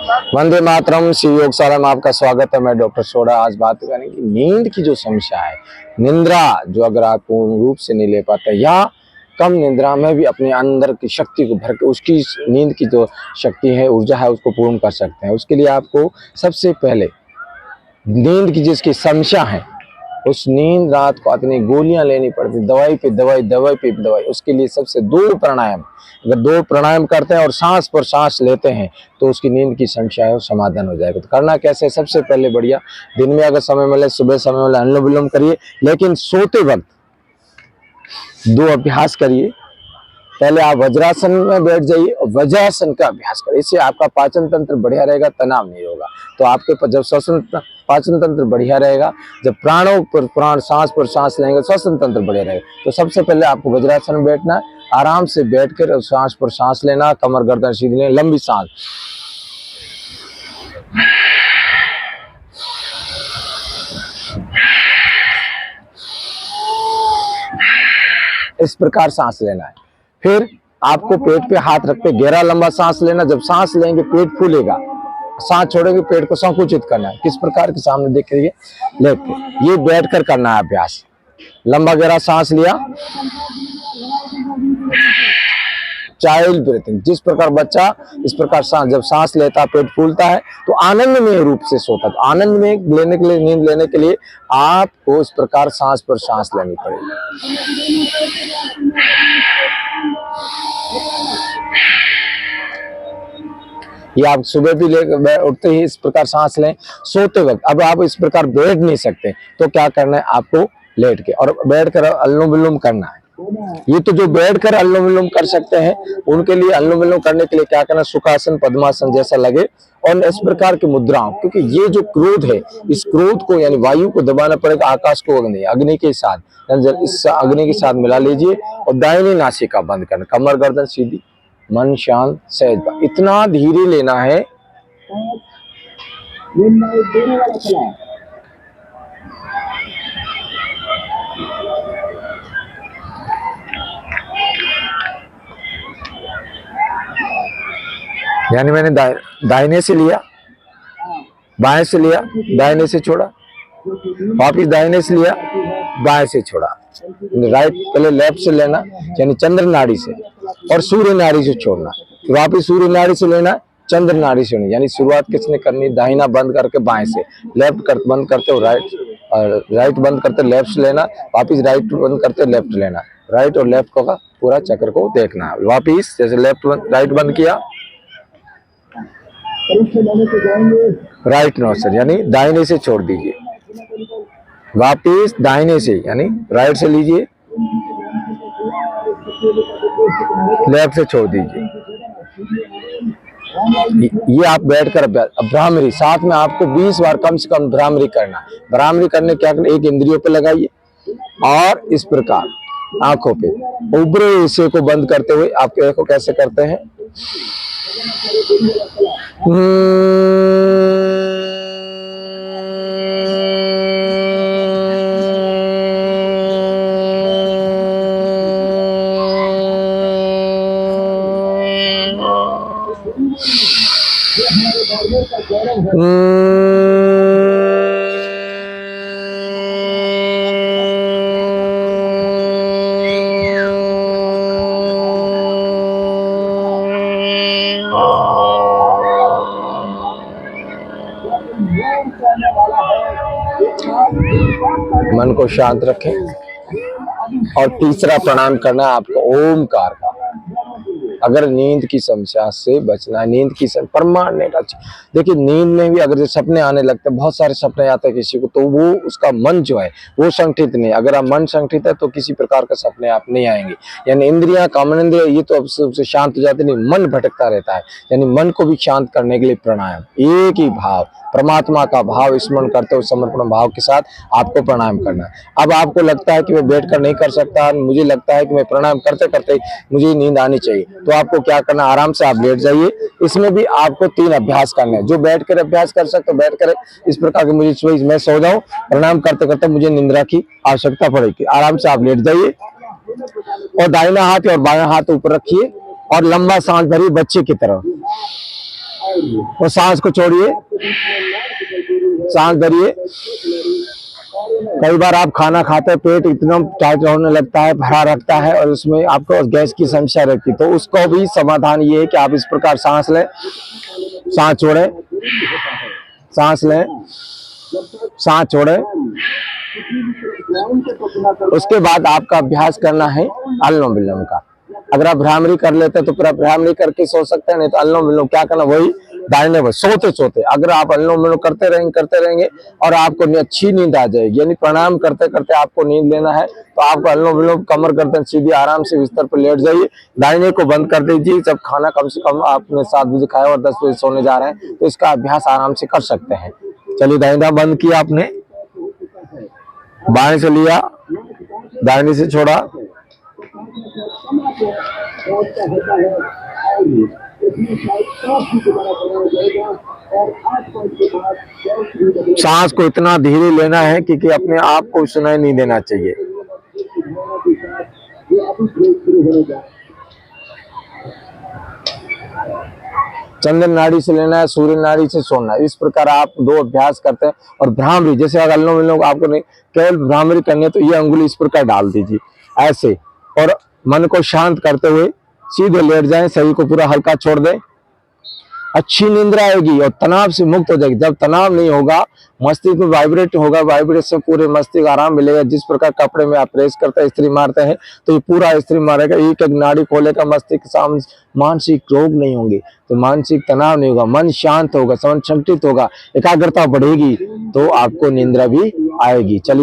वंदे मातरम। शिव योगशाला में आपका स्वागत है। मैं डॉक्टर सोडा। आज बात करेंगे नींद की जो समस्या है, निंद्रा जो अगर आप पूर्ण रूप से नहीं ले पाते या कम निंद्रा में भी अपने अंदर की शक्ति को भर के उसकी नींद की जो शक्ति है, ऊर्जा है, उसको पूर्ण कर सकते हैं। उसके लिए आपको सबसे पहले नींद की जिसकी समस्या है, उस नींद रात को इतनी गोलियां लेनी पड़ती, दवाई पे दवाई, दवाई पे दवाई, उसके लिए सबसे 2 प्राणायाम, अगर 2 प्राणायाम करते हैं और सांस पर सांस लेते हैं तो उसकी नींद की समस्या है वो समाधान हो जाएगा। तो करना कैसे? सबसे पहले बढ़िया दिन में अगर समय मिले, सुबह समय मिले, अनुलोम विलोम करिए, लेकिन सोते वक्त 2 अभ्यास करिए। पहले आप वज्रासन में बैठ जाइए और वज्रासन का अभ्यास करिए। इससे आपका पाचन तंत्र बढ़िया रहेगा, तनाव नहीं होगा। तो आपके जब श्वसन पाचन तंत्र बढ़िया रहेगा, जब प्राणों पर प्राण, सांस पर सांस लेंगे, श्वसन तंत्र बढ़िया रहेगा। तो सबसे पहले आपको वज्रासन में बैठना है, आराम से बैठकर सांस पर सांस लेना, कमर गर्दन सीधी लेना, लंबी सांस, इस प्रकार सांस लेना है। फिर आपको पेट पे हाथ रख के गहरा लंबा सांस लेना। जब सांस लेंगे पेट फूलेगा, सांस छोड़ेंगे पेट को संकुचित करना है। किस प्रकार के सामने देख रही है, लेट के, ये बैठकर करना है अभ्यास। लंबा गहरा सांस लिया, चाइल्ड ब्रीथिंग, जिस प्रकार बच्चा इस प्रकार सांस जब सांस लेता पेट फूलता है तो आनंदमय रूप से सोता है। तो आनंद में लेने के लिए, नींद लेने के लिए आपको इस प्रकार सांस पर सांस लेनी पड़ेगी। ये आप सुबह भी उठते ही इस प्रकार सांस लें, सोते वक्त। अब आप इस प्रकार बैठ नहीं सकते तो क्या करना है, आपको लेट के और बैठकर अनुलोम विलोम करना है। ये तो जो बैठकर अनुलोम विलोम कर सकते हैं, उनके लिए अनुलोम विलोम करने के लिए क्या करना, सुखासन, पद्मासन जैसा लगे और इस प्रकार की मुद्राओं, क्योंकि ये जो क्रोध है, इस क्रोध को यानी वायु को दबाना पड़ेगा, आकाश को अग्नि के साथ, इस अग्नि के साथ मिला लीजिए और दाहिनी नासिका बंद करना, कमर गर्दन सीधी, मन शांत, सहज। इतना धीरे लेना है, यानी मैंने दाहिने से लिया, बाएं से लिया, दाहिने से छोड़ा, वापिस दाहिने से लिया, बाएं से छोड़ा। राइट पहले लेफ्ट से लेना यानी चंद्र नाड़ी से, और सूर्य नाड़ी से छोड़ना। वापिस सूर्य नाड़ी से लेना, चंद्र नाड़ी से नहीं, यानी शुरुआत किसने करनी, दाहिना बंद करके बाएं से, लेफ्ट बंद करते हो राइट, और राइट बंद करते लेफ्ट से लेना, वापिस राइट बंद करते लेफ्ट लेना, राइट और लेफ्ट का पूरा चक्र को देखना। वापिस जैसे लेफ्ट राइट बंद किया, राइट नोस्टर यानी दाहिने से छोड़ दीजिए, वापिस दाहिने से यानी राइट से लीजिए, लेफ्ट से छोड़ दीजिए। ये आप बैठकर भ्रामरी, साथ में आपको 20 बार कम से कम भ्रामरी करना। भ्रामरी करने क्या करना, एक इंद्रियों पे लगाइए और इस प्रकार आंखों पे उभरे हिस्से को बंद करते हुए आप देखो कैसे करते हैं। मन को शांत रखें। और तीसरा प्राणायाम करना है आपको ओमकार का। अगर नींद की समस्या से बचना है, नींद की परमानेंट अच्छी, देखिए नींद में भी अगर जो सपने आने लगते हैं, बहुत सारे सपने आते हैं किसी को, तो वो उसका मन जो है वो संगठित नहीं। अगर आप मन संगठित है तो किसी प्रकार का सपने आप नहीं आएंगे। यानी इंद्रियां, कामन इंद्रिया ये तो अब सबसे शांत हो जाती नहीं, मन भटकता रहता है। यानी मन को भी शांत करने के लिए प्राणायाम, एक ही भाव, परमात्मा का भाव स्मरण करते हुए समर्पण भाव के साथ आपको प्राणायाम करना है। अब आपको लगता है कि मैं बैठकर नहीं कर सकता, मुझे लगता है कि मैं प्राणायाम करते करते मुझे नींद आनी चाहिए, तो आपको क्या करना, आराम से आप लेट जाइए। इसमें भी आपको 3 अभ्यास करने हैं। जो बैठकर अभ्यास कर सकते हो बैठ कर इस प्रकार के, मुझे मैं सो जाऊं, प्राणायाम करते करते मुझे निंद्रा की आवश्यकता पड़ेगी, आराम से आप लेट जाइए और दाहिना हाथ और बायां हाथ ऊपर रखिए और लंबा सांस भरिए बच्चे की तरह। और सांस को छोड़िए, सांस धरिए। कई बार आप खाना खाते हैं, पेट इतना टाइट होने लगता है, भरा रखता है और उसमें आपको गैस की समस्या रहती है, तो उसको भी समाधान ये है कि आप इस प्रकार सांस लें, सांस छोड़ें, सांस लें, सांस छोड़ें। उसके बाद आपका अभ्यास करना है अनुलोम विलोम का। अगर आप भ्रामरी कर लेते हैं तो फिर आप भ्रामरी करके सो सकते हैं, नहीं तो अनुलोम विलोम क्या करना, वही दाहिने बाएं सोते सोते अगर आप अनुलोम विलोम करते रहेंगे और आपको अच्छी नींद आ जाएगी। यानी प्राणायाम करते करते आपको नींद लेना है तो आपको अनुलोम विलोम कमर करते सीधी आराम से बिस्तर पर लेट जाइए, दाहिने को बंद कर दीजिए। जब खाना कम से कम आपने 7 बजे खाया और 10 बजे सोने जा रहे हैं तो इसका अभ्यास आराम से कर सकते हैं। चलिए, दाहिना बंद किया आपने, बाएं से लिया, दाहिने से छोड़ा, सांस को इतना धीरे लेना है क्योंकि अपने आप को सुनाई नहीं देना चाहिए। चंद्र नाड़ी से लेना है, सूर्य नाड़ी से छोड़ना है। इस प्रकार आप 2 अभ्यास करते हैं। और भ्रामरी, जैसे अगर अनुलोम विलोम आपको नहीं केवल भ्रामरी करनी है तो ये अंगुली इस प्रकार डाल दीजिए ऐसे, और मन को शांत करते हुए सीधे लेट जाएं, शरीर को पूरा हल्का छोड़ दें। अच्छी निंद्रा आएगी और तनाव से मुक्त हो जाएगी। जब तनाव नहीं होगा, मस्तिष्क में वाइब्रेट होगा, वाइब्रेट से पूरे मस्तिष्क आराम मिलेगा। जिस प्रकार कपड़े में आप प्रेस करते हैं, इस्त्री मारते हैं, तो ये पूरा इस्त्री मारेगा, एक एक नाड़ी खोलेगा मस्तिष्क। मानसिक रोग नहीं होंगे, तो मानसिक तनाव नहीं होगा, मन शांत होगा, संचित होगा, एकाग्रता बढ़ेगी, तो आपको निंद्रा भी आएगी। चलिए।